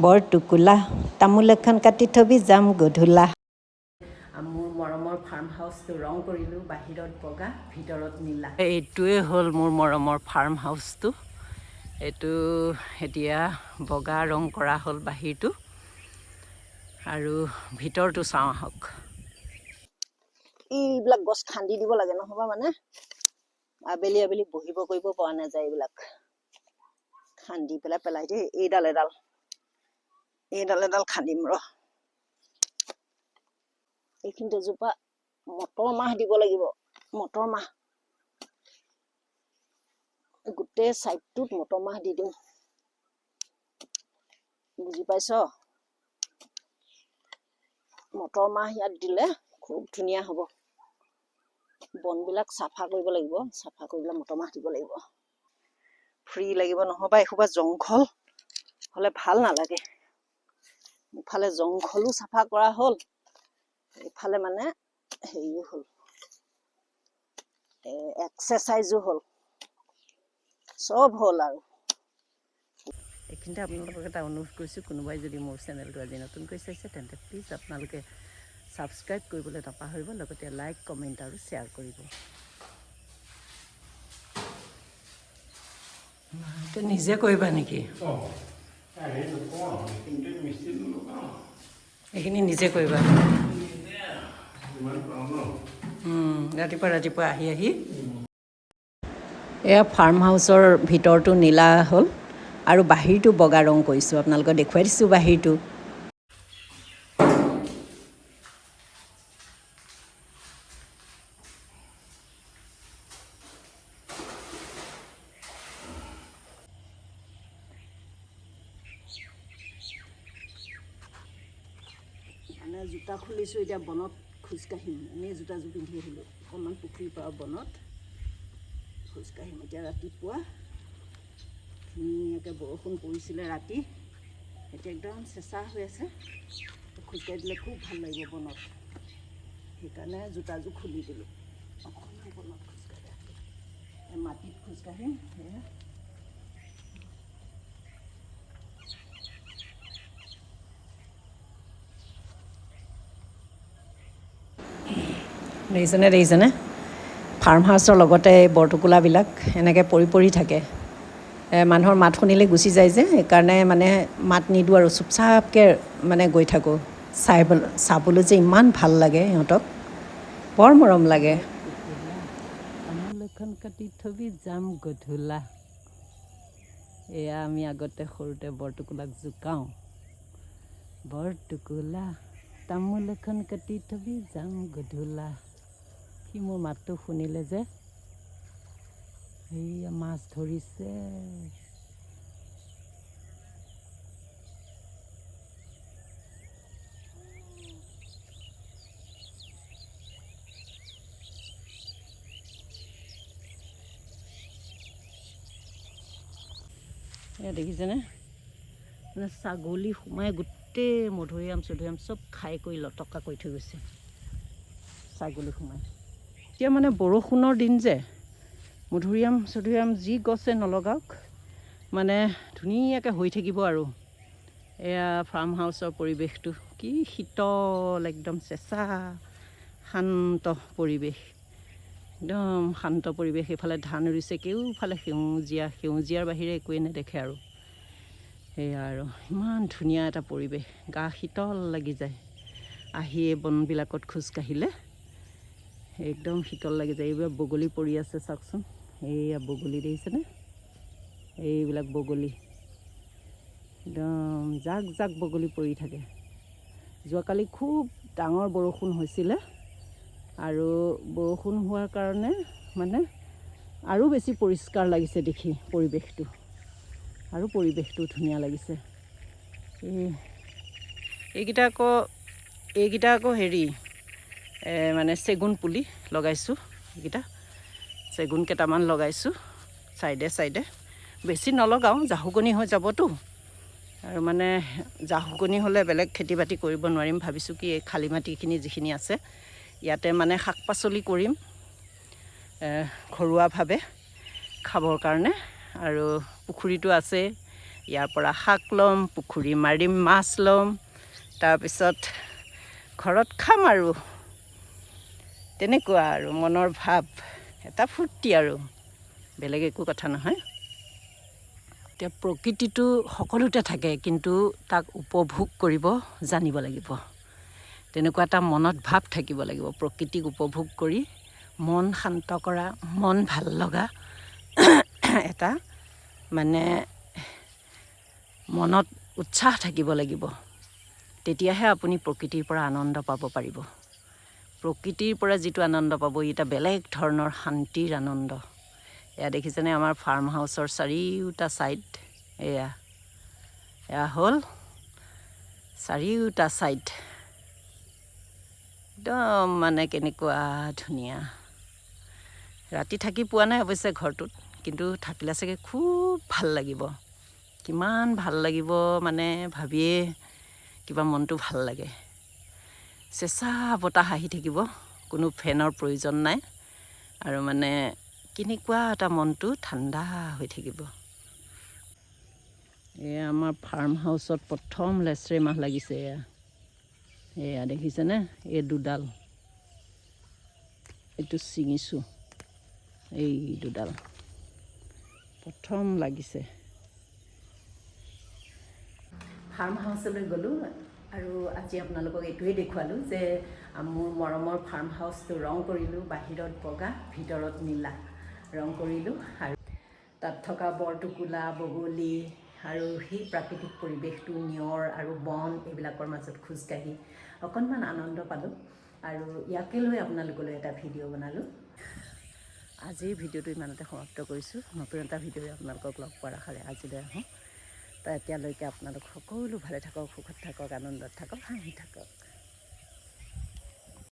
বৰ টুকুলা তামোল এখন কাটি থবি যাম গধূলা। মোৰ মৰমৰ ফাৰ্ম হাউচটো ৰং কৰিলোঁ, বাহিৰত বগা ভিতৰত নীলা। এইটোৱে হ'ল মোৰ মৰমৰ ফাৰ্ম হাউচটো। এইটো এতিয়া বগা ৰং কৰা হ'ল বাহিৰটো, আৰু ভিতৰটো চাওঁ আহক। এইবিলাক গছ খান্দি দিব লাগে, নহ'বা মানে আবেলি আবেলি বহিব কৰিব পৰা নাযায়। এইবিলাক খান্দি পেলাই পেলাই দিয়ে। এইডাল এডাল খান্দিম ৰ। এইখিনিতে এজোপা মটৰ মাহ দিব লাগিব। মটৰ মাহ গোটেই চাইডটোত মটৰ মাহ দি দিওঁ, বুজি পাইছ? মটৰ মাহ ইয়াত দিলে খুব ধুনীয়া হ'ব। বনবিলাক চাফা কৰিব লাগিব, চাফা কৰিবলৈ মটৰ মাহ দিব লাগিব। ফ্ৰী লাগিব, নহ'বা এসোপা জংঘল হ'লে ভাল নালাগে। ইফালে জংঘলো চাফা কৰা হ'ল, ইফালে মানে হেৰিও হ'ল, এক্সাৰচাইজো হ'ল, চব হ'ল। আৰু এইখিনিতে আপোনালোকক এটা অনুৰোধ কৰিছোঁ, কোনোবাই যদি মোৰ চেনেলটো আজি নতুনকৈ চাইছে তেন্তে প্লিজ আপোনালোকে ছাবস্ক্ৰাইব কৰিবলৈ নাপাহৰিব, লগতে লাইক, কমেণ্ট আৰু শ্বেয়াৰ কৰিব। নিজে কৰিবা নেকি? এইখিনি নিজে কৰিবা। ৰাতিপুৱা আহি এয়া ফাৰ্ম হাউচৰ ভিতৰটো নীলা হ'ল আৰু বাহিৰটো বগা ৰং কৰিছোঁ। আপোনালোকক দেখুৱাই দিছোঁ বাহিৰটো। মানে জোতা খুলিছোঁ, এতিয়া বনত খোজকাঢ়িম। এনেই জোতাযোৰ পিন্ধি আহিলোঁ, অকণমান পুখুৰীৰ পৰা বনত খোজকাঢ়িম। এতিয়া ৰাতিপুৱা ধুনীয়াকৈ বৰষুণ পৰিছিলে ৰাতি, এতিয়া একদম চেঁচা হৈ আছে। খোজকাঢ়ি দিলে খুব ভাল লাগিব বনত, সেইকাৰণে জোতাযোৰ খুলি দিলোঁ। অকণমান বনত খোজকাঢ়ি মাটিত খোজকাঢ়িম। সেয়া দেখিছেনে? ফাৰ্ম হাউচৰ লগতে বৰটোকোলাবিলাক এনেকৈ পৰি পৰি থাকে। মানুহৰ মাত শুনিলে গুচি যায় যে, সেইকাৰণে মানে মাত নিদিওঁ আৰু চুপচাপকৈ মানে গৈ থাকোঁ। চাবলৈ যে ইমান ভাল লাগে সিহঁতক, বৰ মৰম লাগে। তামোল এখন কাটি থবি যাম গধূলা। এয়া আমি আগতে সৰুতে বৰটোকোলাক জোকাওঁ, বৰটোকোলা তামোল এখন কাটি থবি যাম গধূলা। সি মোৰ মাতটো শুনিলে যে সেয়া মাছ ধৰিছে। এয়া দেখিছেনে? মানে ছাগলী সোমাই গোটেই মধুৰিআম চধুৰিআম চব খাই কৰি লটকা কৰি থৈ গৈছে, ছাগলী সোমাই। এতিয়া মানে বৰষুণৰ দিন যে, মধুৰিআম চধুৰিআম যি গছে নলগাওক মানে ধুনীয়াকৈ হৈ থাকিব। আৰু এয়া ফাৰ্ম হাউচৰ পৰিৱেশটো কি শীতল, একদম চেঁচা শান্ত পৰিৱেশ, একদম শান্ত পৰিৱেশ। এইফালে ধান ৰুইছে, কেওফালে সেউজীয়াৰ বাহিৰে একোৱে নেদেখে। আৰু সেয়া আৰু ইমান ধুনীয়া এটা পৰিৱেশ, গা শীতল লাগি যায়। আহি এই বনবিলাকত খোজকাঢ়িলে একদম শীতল লাগি যায়। এইবিলাক বগলী পৰি আছে চাওকচোন, এইয়া বগলী দেখিছেনে? এইবিলাক বগলী একদম জাক জাক বগলী পৰি থাকে। যোৱাকালি খুব ডাঙৰ বৰষুণ হৈছিলে, আৰু বৰষুণ হোৱাৰ কাৰণে মানে আৰু বেছি পৰিষ্কাৰ লাগিছে দেখি পৰিৱেশটো, আৰু পৰিৱেশটো ধুনীয়া লাগিছে। এইকেইটা আকৌ হেৰি মানে চেগুন পুলি লগাইছোঁ। এইকেইটা চেগুন কেইটামান লগাইছোঁ চাইডে চাইডে, বেছি নলগাওঁ, জাহুকণি হৈ যাবতো। আৰু মানে জাহুকণি হ'লে বেলেগ খেতি বাতি কৰিব নোৱাৰিম। ভাবিছোঁ কি এই খালী মাটিখিনি যিখিনি আছে ইয়াতে মানে শাক পাচলি কৰিম ঘৰুৱাভাৱে খাবৰ কাৰণে। আৰু পুখুৰীটো আছে, ইয়াৰ পৰা শাক ল'ম, পুখুৰী মাৰিম, মাছ ল'ম, তাৰপিছত ঘৰত খাম আৰু তেনেকুৱা আৰু মনৰ ভাৱ এটা ফূৰ্তি আৰু বেলেগ একো কথা নহয়। এতিয়া প্ৰকৃতিটো সকলোতে থাকে, কিন্তু তাক উপভোগ কৰিব জানিব লাগিব। তেনেকুৱা এটা মনত ভাৱ থাকিব লাগিব, প্ৰকৃতিক উপভোগ কৰি মন শান্ত কৰা, মন ভাল লগা এটা মানে মনত উৎসাহ থাকিব লাগিব। তেতিয়াহে আপুনি প্ৰকৃতিৰ পৰা আনন্দ পাব পাৰিব। প্ৰকৃতিৰ পৰা যিটো আনন্দ পাব, এটা বেলেগ ধৰণৰ শান্তিৰ আনন্দ। এয়া দেখিছেনে আমাৰ ফাৰ্ম হাউচৰ চাৰিওটা ছাইড, এয়া হ'ল চাৰিওটা ছাইড একদম মানে কেনেকুৱা ধুনীয়া। ৰাতি থাকি পোৱা নাই অৱশ্যে ঘৰটোত, কিন্তু থাকিলে চাগে খুব ভাল লাগিব। কিমান ভাল লাগিব মানে ভাবিয়ে কিবা মনটো ভাল লাগে। চেঁচা বতাহ আহি থাকিব, কোনো ফেনৰ প্ৰয়োজন নাই, আৰু মানে কেনেকুৱা এটা মনটো ঠাণ্ডা হৈ থাকিব। এয়া আমাৰ ফাৰ্ম হাউচত প্ৰথম লেচেৰি মাহ লাগিছে। এয়া দেখিছেনে, এই দুডাল, এইটো ছিঙিছোঁ, এই দুডাল প্ৰথম লাগিছে। ফাৰ্ম হাউচলৈ গ'লোঁ আৰু আজি আপোনালোকক এইটোৱে দেখুৱালোঁ যে মোৰ মৰমৰ ফাৰ্ম হাউচটো ৰং কৰিলোঁ, বাহিৰত বগা ভিতৰত নীলা ৰং কৰিলোঁ, আৰু তাত থকা বৰটোকোলা, বগলী আৰু সেই প্ৰাকৃতিক পৰিৱেশটো, নিয়ৰ আৰু বন এইবিলাকৰ মাজত খোজকাঢ়ি অকণমান আনন্দ পালোঁ। আৰু ইয়াকে লৈ আপোনালোকলৈ এটা ভিডিঅ' বনালোঁ। আজিৰ ভিডিঅ'টো ইমানতে সমাপ্ত কৰিছোঁ। নতুন এটা ভিডিঅ'ৰে আপোনালোকক লগ পোৱাৰ আশাৰে আজিলৈ আহোঁ। এতিয়ালৈকে আপোনালোক সকলো ভালে থাকক, সুখত থাকক, আনন্দত থাকক, হাঁহি থাকক।